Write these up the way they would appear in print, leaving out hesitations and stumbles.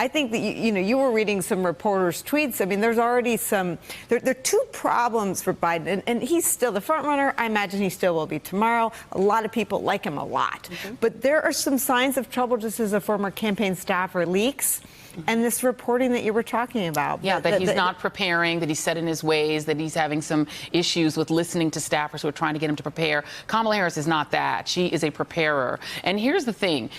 I think that, you were reading some reporters' tweets. I mean, there's already there are two problems for Biden, and he's still the front runner. I imagine he still will be tomorrow. A lot of people like him a lot. But there are some signs of trouble, just as a former campaign staffer, leaks. And this reporting that you were talking about. Yeah, that he's not preparing, that he's set in his ways, that he's having some issues with listening to staffers who are trying to get him to prepare. Kamala Harris is not that. She is a preparer. And here's the thing.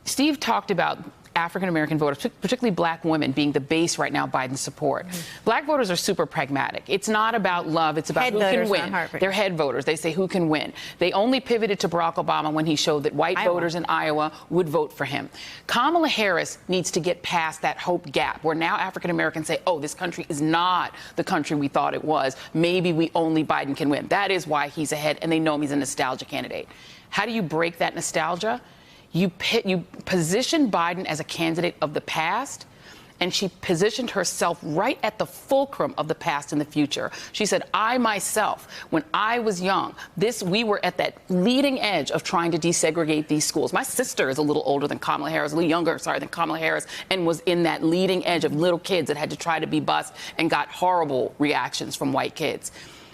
Steve talked about African-American voters, particularly black women, being the base right now of Biden's support. Black voters are super pragmatic. It's not about love. It's about who can win. They're head voters. They say who can win. They only pivoted to Barack Obama when he showed that white voters in Iowa would vote for him. Kamala Harris needs to get past that hope gap where now African-Americans say, oh, this country is not the country we thought it was. Maybe only Biden can win. That is why he's ahead, and they know him. He's a nostalgia candidate. How do you break that nostalgia? You position Biden as a candidate of the past, and she positioned herself right at the fulcrum of the past and the future. She said, I myself, when I was young, we were at that leading edge of trying to desegregate these schools. My sister is a little older than Kamala Harris, a little younger, than Kamala Harris, and was in that leading edge of little kids that had to try to be bused and got horrible reactions from white kids.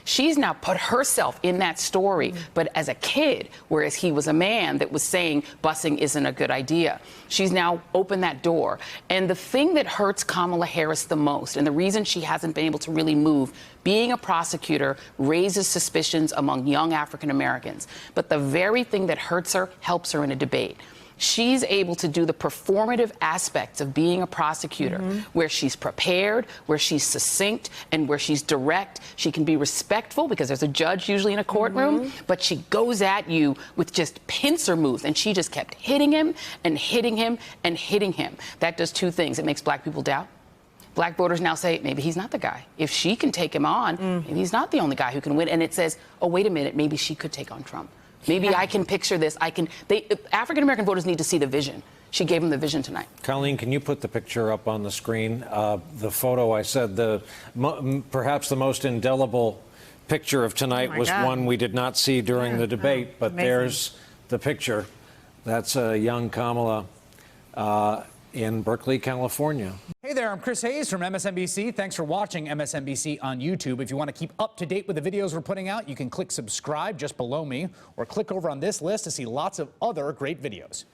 She's now put herself in that story, but as a kid, whereas he was a man that was saying busing isn't a good idea. She's now opened that door. And the thing that hurts Kamala Harris the most, and the reason she hasn't been able to really move, being a prosecutor raises suspicions among young African Americans. But the very thing that hurts her helps her in a debate. She's able to do the performative aspects of being a prosecutor, where she's prepared, where she's succinct, and where she's direct. She can be respectful because there's a judge usually in a courtroom, but she goes at you with just pincer moves, and she just kept hitting him and hitting him and hitting him. That does two things. It makes black people doubt. Black voters now say, maybe he's not the guy. If she can take him on, maybe he's not the only guy who can win. And it says, oh, wait a minute, maybe she could take on Trump. Maybe I can picture this. African-American voters need to see the vision. She gave them the vision tonight. Colleen, can you put the picture up on the screen? The photo, I said, perhaps the most indelible picture of tonight was one we did not see during the debate, but there's the picture. That's a young Kamala in Berkeley, California. Hey there, I'm Chris Hayes from MSNBC. Thanks for watching MSNBC on YouTube. If you want to keep up to date with the videos we're putting out, you can click subscribe just below me or click over on this list to see lots of other great videos.